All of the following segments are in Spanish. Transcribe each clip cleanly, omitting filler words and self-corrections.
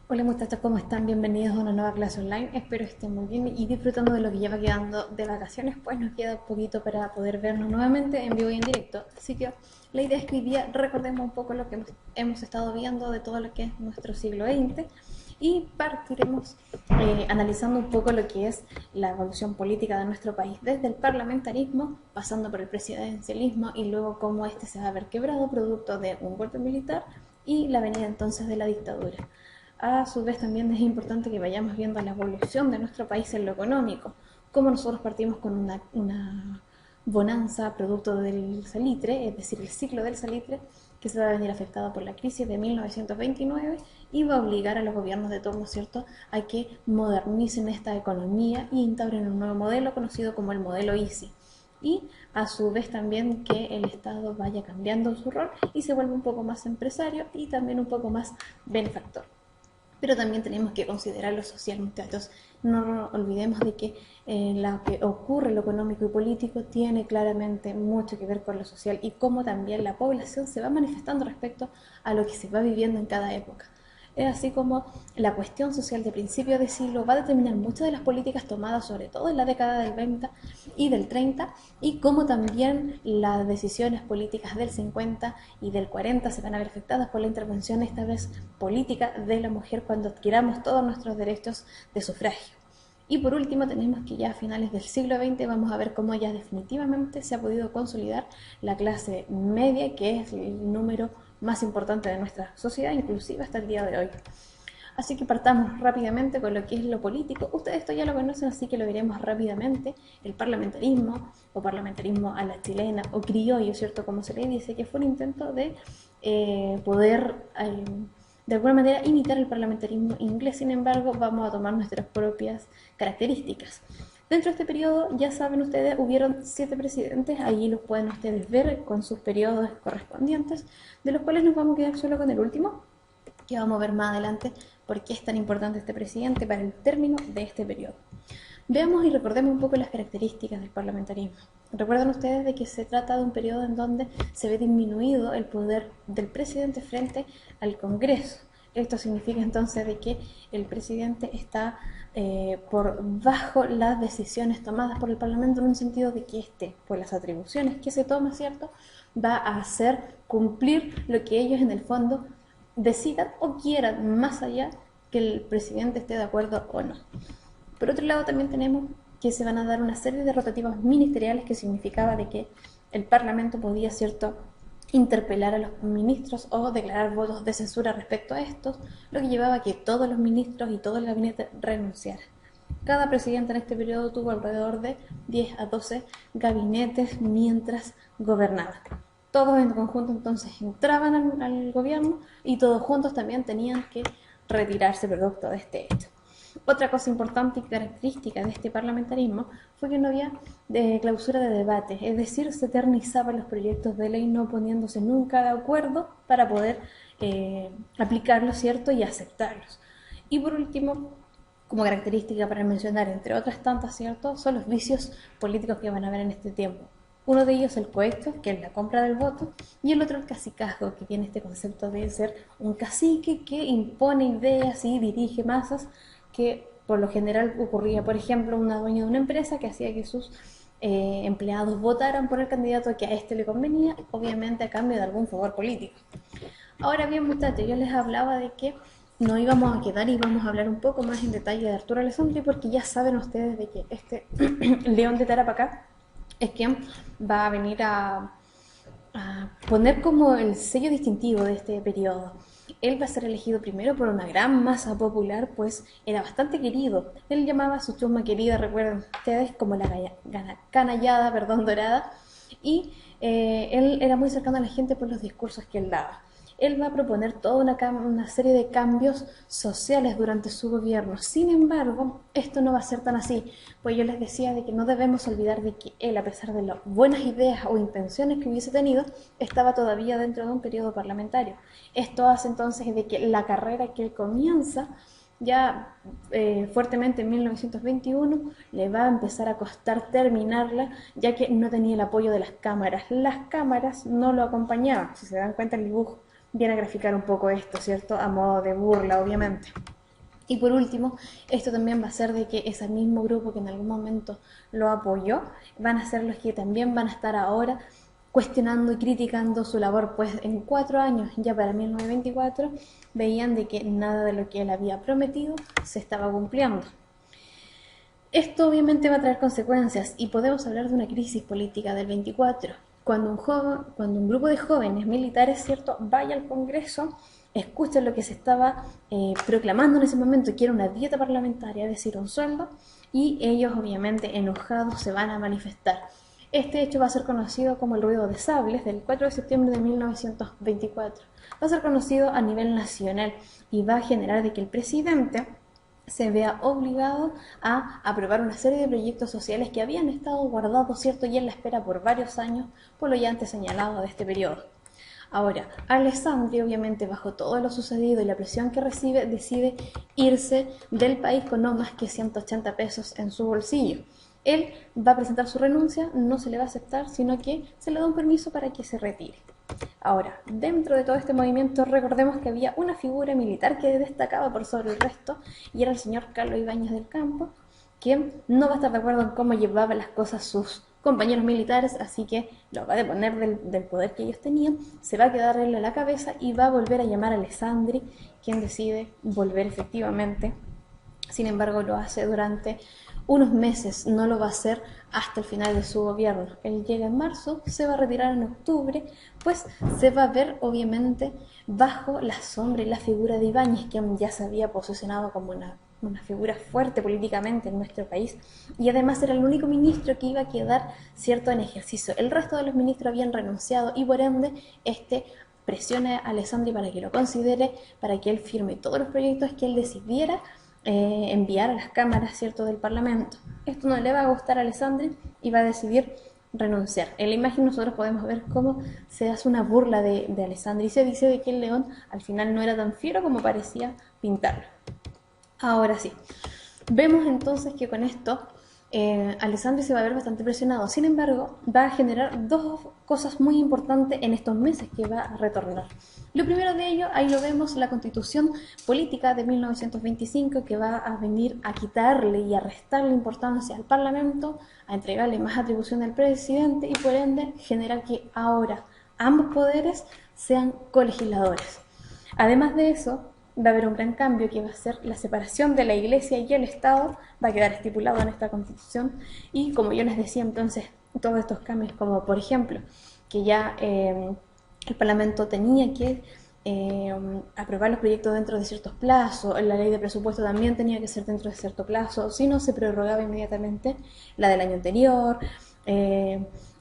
Hola muchachos, ¿cómo están? Bienvenidos a una nueva clase online. Espero estén muy bien y disfrutando de lo que lleva quedando de vacaciones, pues nos queda poquito para poder vernos nuevamente en vivo y en directo. Así que la idea es que hoy día recordemos un poco lo que hemos estado viendo de todo lo que es nuestro siglo XX y partiremos analizando un poco lo que es la evolución política de nuestro país desde el parlamentarismo, pasando por el presidencialismo y luego cómo este se va a ver quebrado producto de un golpe militar y la venida entonces de la dictadura. A su vez también es importante que vayamos viendo la evolución de nuestro país en lo económico, cómo nosotros partimos con una bonanza producto del salitre, es decir, el ciclo del salitre, que se va a venir afectado por la crisis de 1929 y va a obligar a los gobiernos de turno, ¿cierto?, a que modernicen esta economía y instauren un nuevo modelo conocido como el modelo Easy. Y a su vez también que el Estado vaya cambiando su rol y se vuelva un poco más empresario y también un poco más benefactor. Pero también tenemos que considerar lo social, muchachos. No olvidemos de que lo que ocurre, lo económico y político, tiene claramente mucho que ver con lo social y cómo también la población se va manifestando respecto a lo que se va viviendo en cada época. Es así como la cuestión social de principio de siglo va a determinar muchas de las políticas tomadas, sobre todo en la década del 20 y del 30, y cómo también las decisiones políticas del 50 y del 40 se van a ver afectadas por la intervención, esta vez política, de la mujer cuando adquiramos todos nuestros derechos de sufragio. Y por último tenemos que ya a finales del siglo XX vamos a ver cómo ya definitivamente se ha podido consolidar la clase media, que es el número más importante de nuestra sociedad, inclusive hasta el día de hoy. Así que partamos rápidamente con lo que es lo político. Ustedes esto ya lo conocen, así que lo veremos rápidamente. El parlamentarismo, o parlamentarismo a la chilena, o criollo, ¿cierto? Como se le dice, que fue un intento de poder, de alguna manera, imitar el parlamentarismo inglés. Sin embargo, vamos a tomar nuestras propias características. Dentro de este periodo, ya saben ustedes, hubieron 7 presidentes, ahí los pueden ustedes ver con sus periodos correspondientes, de los cuales nos vamos a quedar solo con el último, que vamos a ver más adelante por qué es tan importante este presidente para el término de este periodo. Veamos y recordemos un poco las características del parlamentarismo. Recuerden ustedes de que se trata de un periodo en donde se ve disminuido el poder del presidente frente al Congreso. Esto significa entonces de que el presidente está por bajo las decisiones tomadas por el Parlamento, en un sentido de que por las atribuciones que se toma, ¿cierto?, va a hacer cumplir lo que ellos en el fondo decidan o quieran, más allá que el presidente esté de acuerdo o no. Por otro lado, también tenemos que se van a dar una serie de rotativas ministeriales, que significaba de que el Parlamento podía, ¿cierto?, interpelar a los ministros o declarar votos de censura respecto a estos, lo que llevaba a que todos los ministros y todo el gabinete renunciaran. Cada presidente en este periodo tuvo alrededor de 10 a 12 gabinetes mientras gobernaba. Todos en conjunto entonces entraban al gobierno y todos juntos también tenían que retirarse producto de este hecho. Otra cosa importante y característica de este parlamentarismo fue que no había clausura de debate, es decir, se eternizaban los proyectos de ley no poniéndose nunca de acuerdo para poder aplicarlos, ¿cierto?, y aceptarlos. Y por último, como característica para mencionar, entre otras tantas, ¿cierto?, son los vicios políticos que van a haber en este tiempo. Uno de ellos el cohecho, que es la compra del voto, y el otro el cacicazgo, que tiene este concepto de ser un cacique que impone ideas y dirige masas, que por lo general ocurría, por ejemplo, una dueña de una empresa que hacía que sus empleados votaran por el candidato que a este le convenía, obviamente a cambio de algún favor político. Ahora bien, muchachos, yo les hablaba de que no íbamos a quedar y vamos a hablar un poco más en detalle de Arturo Alessandri, porque ya saben ustedes de que este León de Tarapacá es quien va a venir a poner como el sello distintivo de este periodo. Él va a ser elegido primero por una gran masa popular, pues era bastante querido. Él llamaba a su chusma querida, recuerden ustedes, como la canallada, perdón, dorada, y él era muy cercano a la gente por los discursos que él daba. Él va a proponer toda una serie de cambios sociales durante su gobierno. Sin embargo, esto no va a ser tan así, pues yo les decía de que no debemos olvidar de que él, a pesar de las buenas ideas o intenciones que hubiese tenido, estaba todavía dentro de un periodo parlamentario. Esto hace entonces de que la carrera que él comienza ya fuertemente en 1921 le va a empezar a costar terminarla, ya que no tenía el apoyo de las cámaras. Las cámaras no lo acompañaban. Si se dan cuenta, el dibujo viene a graficar un poco esto, ¿cierto? A modo de burla, obviamente. Y por último, esto también va a ser de que ese mismo grupo que en algún momento lo apoyó, van a ser los que también van a estar ahora cuestionando y criticando su labor, pues en 4 años, ya para 1924, veían de que nada de lo que él había prometido se estaba cumpliendo. Esto obviamente va a traer consecuencias y podemos hablar de una crisis política del 24, cuando un grupo de jóvenes militares, ¿cierto?, vaya al Congreso, escuchen lo que se estaba proclamando en ese momento, que era una dieta parlamentaria, es decir, un sueldo, y ellos obviamente enojados se van a manifestar. Este hecho va a ser conocido como el ruido de sables del 4 de septiembre de 1924. Va a ser conocido a nivel nacional y va a generar de que el presidente se vea obligado a aprobar una serie de proyectos sociales que habían estado guardados, ¿cierto?, y en la espera por varios años, por lo ya antes señalado de este periodo. Ahora, Alessandri, obviamente, bajo todo lo sucedido y la presión que recibe, decide irse del país con no más que 180 pesos en su bolsillo. Él va a presentar su renuncia, no se le va a aceptar, sino que se le da un permiso para que se retire. Ahora, dentro de todo este movimiento, recordemos que había una figura militar que destacaba por sobre el resto, y era el señor Carlos Ibáñez del Campo, quien no va a estar de acuerdo en cómo llevaban las cosas sus compañeros militares, así que lo va a deponer del poder que ellos tenían, se va a quedar él a la cabeza y va a volver a llamar a Alessandri, quien decide volver efectivamente. Sin embargo, lo hace durante unos meses, no lo va a hacer hasta el final de su gobierno. Él llega en marzo, se va a retirar en octubre, pues se va a ver obviamente bajo la sombra y la figura de Ibáñez, que ya se había posicionado como una figura fuerte políticamente en nuestro país, y además era el único ministro que iba a quedar, cierto, en ejercicio. El resto de los ministros habían renunciado y por ende presiona a Alessandri para que lo considere, para que él firme todos los proyectos que él decidiera enviar a las cámaras, ¿cierto?, del Parlamento. Esto no le va a gustar a Alessandri y va a decidir renunciar. En la imagen nosotros podemos ver cómo se hace una burla de Alessandri y se dice de que el león al final no era tan fiero como parecía pintarlo. Ahora sí, vemos entonces que con esto Alessandri se va a ver bastante presionado. Sin embargo, va a generar dos cosas muy importantes en estos meses que va a retornar. Lo primero de ello, ahí lo vemos, la Constitución Política de 1925, que va a venir a quitarle y a restarle importancia al Parlamento, a entregarle más atribuciones al presidente y por ende generar que ahora ambos poderes sean colegisladores. Además de eso, va a haber un gran cambio que va a ser la separación de la Iglesia y el Estado, va a quedar estipulado en esta Constitución, y como yo les decía entonces, todos estos cambios, como por ejemplo, que ya el Parlamento tenía que aprobar los proyectos dentro de ciertos plazos, la ley de presupuesto también tenía que ser dentro de cierto plazo, si no se prorrogaba inmediatamente la del año anterior,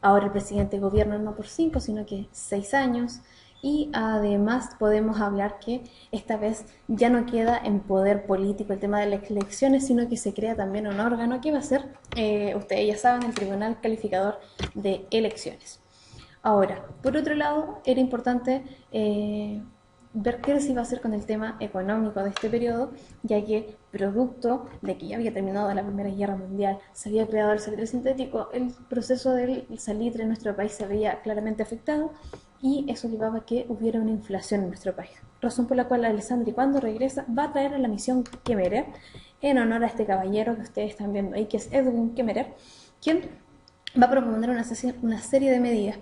ahora el presidente gobierna no por 5, sino que 6 años, y además podemos hablar que esta vez ya no queda en poder político el tema de las elecciones, sino que se crea también un órgano que va a ser, ustedes ya saben, el Tribunal Calificador de Elecciones. Ahora, por otro lado, era importante ver qué se iba a hacer con el tema económico de este periodo, ya que producto de que ya había terminado la Primera Guerra Mundial, se había creado el salitre sintético, el proceso del salitre en nuestro país se veía claramente afectado y eso llevaba a que hubiera una inflación en nuestro país. Razón por la cual Alessandri, cuando regresa, va a traer a la misión Kemmerer en honor a este caballero que ustedes están viendo ahí, que es Edwin Kemmerer, quien va a proponer una serie de medidas,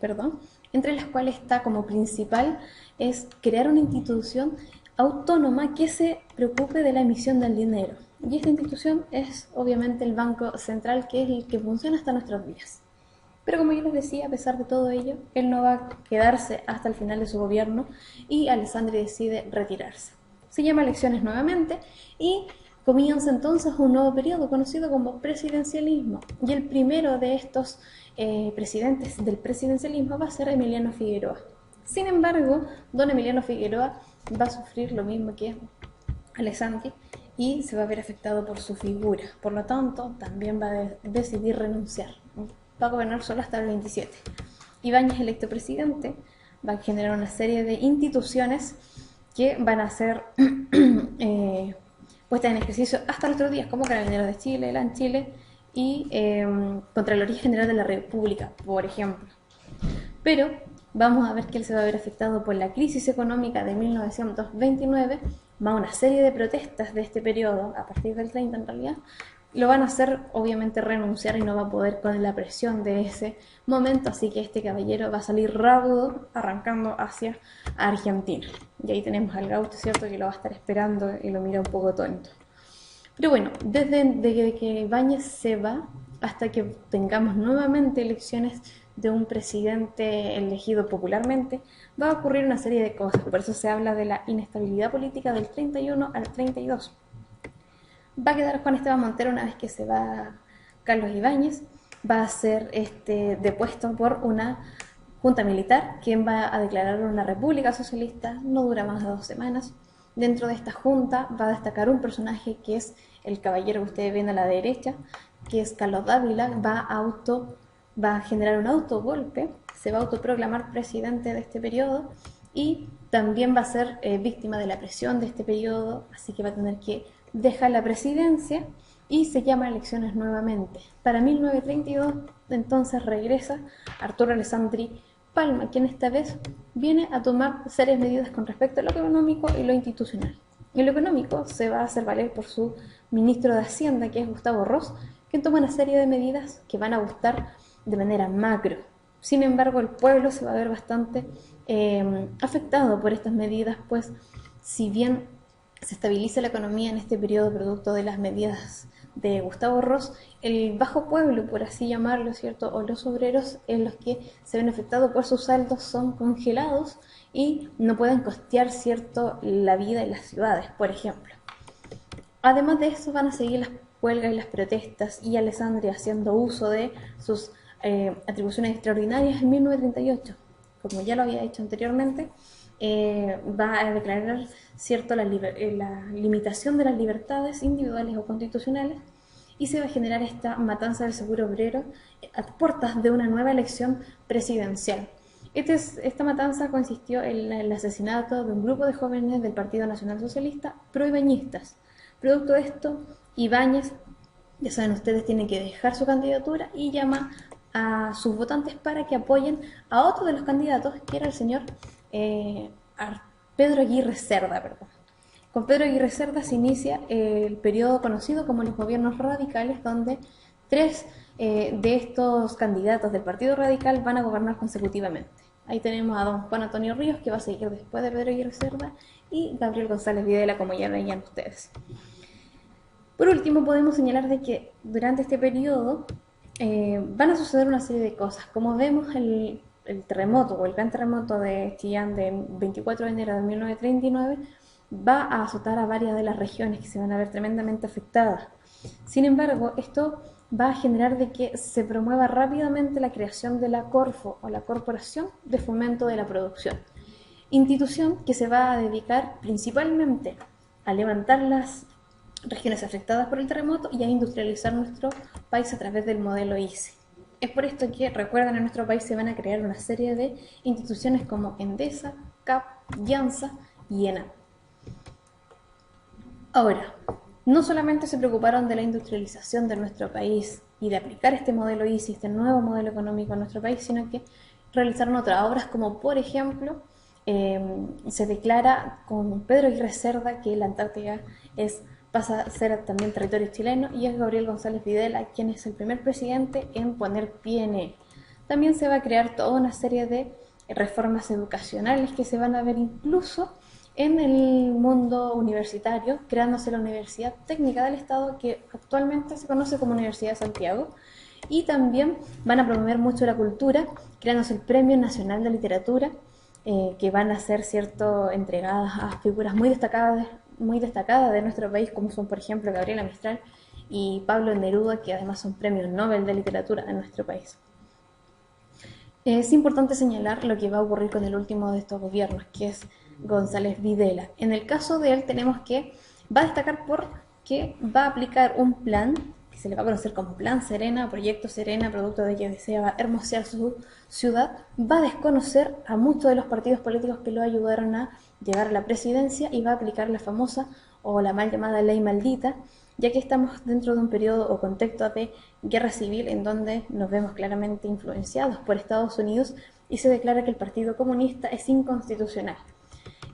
entre las cuales está como principal es crear una institución autónoma que se preocupe de la emisión del dinero. Y esta institución es obviamente el Banco Central, que es el que funciona hasta nuestros días. Pero como yo les decía, a pesar de todo ello, él no va a quedarse hasta el final de su gobierno y Alessandri decide retirarse. Se llama elecciones nuevamente y comienza entonces un nuevo periodo conocido como presidencialismo. Y el primero de estos presidentes del presidencialismo va a ser Emiliano Figueroa. Sin embargo, don Emiliano Figueroa va a sufrir lo mismo que Alessandri y se va a ver afectado por su figura. Por lo tanto, también va a decidir renunciar. Va a gobernar solo hasta el 27. Ibáñez, electo presidente, va a generar una serie de instituciones que van a ser puestas en ejercicio hasta nuestros días, como Carabineros de Chile, el AN Chile y Contraloría General de la República, por ejemplo. Pero vamos a ver que él se va a ver afectado por la crisis económica de 1929, más una serie de protestas de este periodo, a partir del 30 en realidad, lo van a hacer obviamente renunciar y no va a poder con la presión de ese momento, así que este caballero va a salir raudo arrancando hacia Argentina. Y ahí tenemos al gaucho, ¿cierto?, que lo va a estar esperando y lo mira un poco tonto. Pero bueno, desde que Ibáñez se va hasta que tengamos nuevamente elecciones de un presidente elegido popularmente, va a ocurrir una serie de cosas. Por eso se habla de la inestabilidad política del 31 al 32. Va a quedar Juan Esteban Montero una vez que se va Carlos Ibáñez, va a ser depuesto por una junta militar, quien va a declarar una república socialista, no dura más de 2 semanas. Dentro de esta junta va a destacar un personaje que es el caballero que ustedes ven a la derecha, que es Carlos Dávila, va a generar un autogolpe, se va a autoproclamar presidente de este periodo y también va a ser víctima de la presión de este periodo, así que va a tener que dejar la presidencia y se llama a elecciones nuevamente. Para 1932 entonces regresa Arturo Alessandri Palma, quien esta vez viene a tomar serias medidas con respecto a lo económico y lo institucional. En lo económico se va a hacer valer por su ministro de Hacienda, que es Gustavo Ross, quien toma una serie de medidas que van a gustar de manera macro. Sin embargo, el pueblo se va a ver bastante afectado por estas medidas, pues si bien se estabiliza la economía en este periodo producto de las medidas de Gustavo Ross, el bajo pueblo, por así llamarlo, ¿cierto?, o los obreros en los que se ven afectados por sus saldos son congelados y no pueden costear, ¿cierto?, la vida en las ciudades, por ejemplo. Además de eso, van a seguir las huelgas y las protestas y Alessandri haciendo uso de sus atribuciones extraordinarias en 1938. Como ya lo había hecho anteriormente, va a declarar, ¿cierto?, la limitación de las libertades individuales o constitucionales y se va a generar esta matanza del seguro obrero a puertas de una nueva elección presidencial. Esta matanza consistió en el asesinato de un grupo de jóvenes del Partido Nacional Socialista pro-ibañistas. Producto de esto, Ibáñez, ya saben ustedes, tiene que dejar su candidatura y llama a sus votantes para que apoyen a otro de los candidatos, que era el señor Pedro Aguirre Cerda. Con Pedro Aguirre Cerda se inicia el periodo conocido como los gobiernos radicales, donde 3 de estos candidatos del Partido Radical van a gobernar consecutivamente. Ahí tenemos a don Juan Antonio Ríos, que va a seguir después de Pedro Aguirre Cerda, y Gabriel González Videla, como ya veían ustedes. Por último, podemos señalar de que durante este periodo van a suceder una serie de cosas. Como vemos, el terremoto o el gran terremoto de Chillán de 24 de enero de 1939 va a azotar a varias de las regiones que se van a ver tremendamente afectadas. Sin embargo, esto va a generar de que se promueva rápidamente la creación de la Corfo, o la Corporación de Fomento de la Producción, institución que se va a dedicar principalmente a levantar las regiones afectadas por el terremoto y a industrializar nuestro país a través del modelo ICE. Es por esto que, recuerden, en nuestro país se van a crear una serie de instituciones como Endesa, CAP, Llanza y ENAP. Ahora, no solamente se preocuparon de la industrialización de nuestro país y de aplicar este modelo ICE, este nuevo modelo económico en nuestro país, sino que realizaron otras obras, como por ejemplo, se declara con Pedro Aguirre Cerda que la Antártida pasa a ser también territorio chileno, y es Gabriel González Videla quien es el primer presidente en poner pie en él. También se va a crear toda una serie de reformas educacionales que se van a ver incluso en el mundo universitario, creándose la Universidad Técnica del Estado, que actualmente se conoce como Universidad de Santiago, y también van a promover mucho la cultura, creándose el Premio Nacional de Literatura, que van a ser, ¿cierto?, entregadas a figuras muy destacadas de nuestro país, como son, por ejemplo, Gabriela Mistral y Pablo Neruda, que además son premios Nobel de Literatura en nuestro país. Es importante señalar lo que va a ocurrir con el último de estos gobiernos, que es González Videla. En el caso de él tenemos que va a destacar porque va a aplicar un plan que se le va a conocer como Plan Serena, Proyecto Serena, producto de que deseaba hermosear su ciudad. Va a desconocer a muchos de los partidos políticos que lo ayudaron a llegar a la presidencia y va a aplicar la famosa o la mal llamada ley maldita, ya que estamos dentro de un periodo o contexto de guerra civil en donde nos vemos claramente influenciados por Estados Unidos y se declara que el Partido Comunista es inconstitucional.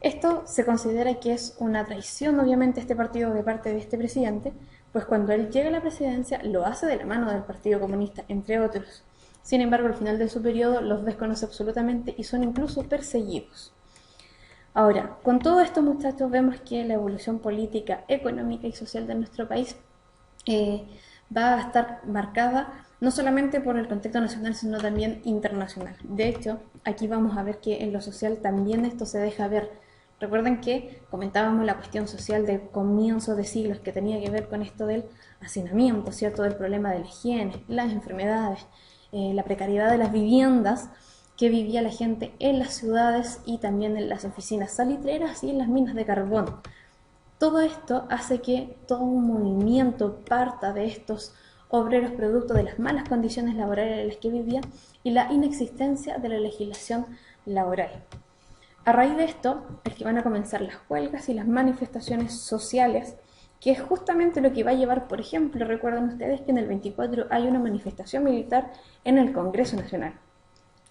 Esto se considera que es una traición, obviamente, este partido de parte de este presidente, pues cuando él llega a la presidencia lo hace de la mano del Partido Comunista, entre otros. Sin embargo, al final de su periodo los desconoce absolutamente y son incluso perseguidos. Ahora, con todo esto, muchachos, vemos que la evolución política, económica y social de nuestro país va a estar marcada no solamente por el contexto nacional, sino también internacional. De hecho, aquí vamos a ver que en lo social también esto se deja ver. Recuerden que comentábamos la cuestión social de comienzo de siglos que tenía que ver con esto del hacinamiento, ¿cierto? Del problema de la higiene, las enfermedades, la precariedad de las viviendas que vivía la gente en las ciudades y también en las oficinas salitreras y en las minas de carbón. Todo esto hace que todo un movimiento parta de estos obreros producto de las malas condiciones laborales en las que vivían y la inexistencia de la legislación laboral. A raíz de esto es que van a comenzar las huelgas y las manifestaciones sociales, que es justamente lo que va a llevar, por ejemplo, recuerden ustedes que en el 24 hay una manifestación militar en el Congreso Nacional.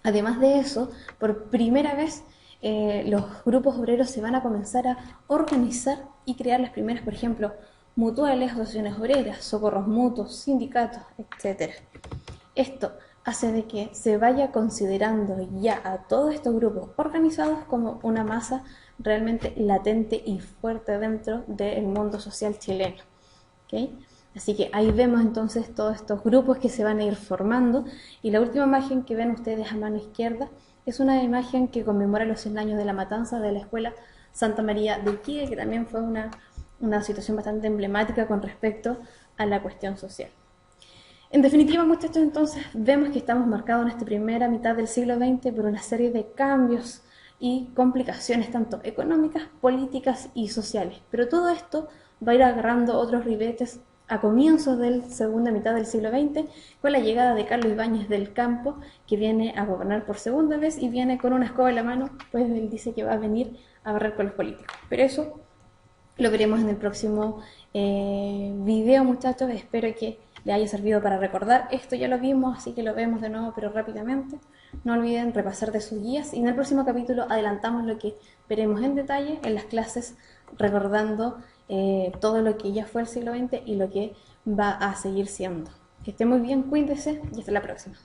Además de eso, por primera vez los grupos obreros se van a comenzar a organizar y crear las primeras, por ejemplo, mutuales, asociaciones obreras, socorros mutuos, sindicatos, etc. Esto hace de que se vaya considerando ya a todos estos grupos organizados como una masa realmente latente y fuerte dentro del mundo social chileno. ¿Okay? Así que ahí vemos entonces todos estos grupos que se van a ir formando, y la última imagen que ven ustedes a mano izquierda es una imagen que conmemora los 100 años de la matanza de la escuela Santa María de Iquique, que también fue una situación bastante emblemática con respecto a la cuestión social. En definitiva, muchachos, entonces vemos que estamos marcados en esta primera mitad del siglo XX por una serie de cambios y complicaciones tanto económicas, políticas y sociales. Pero todo esto va a ir agarrando otros ribetes a comienzos de la segunda mitad del siglo XX, con la llegada de Carlos Ibáñez del Campo, que viene a gobernar por segunda vez y viene con una escoba en la mano, pues él dice que va a venir a barrer con los políticos. Pero eso lo veremos en el próximo video, muchachos. Espero que les haya servido para recordar. Esto ya lo vimos, así que lo vemos de nuevo, pero rápidamente. No olviden repasar de sus guías, y en el próximo capítulo adelantamos lo que veremos en detalle en las clases, recordando todo lo que ya fue el siglo XX y lo que va a seguir siendo. Que estén muy bien, cuídense y hasta la próxima.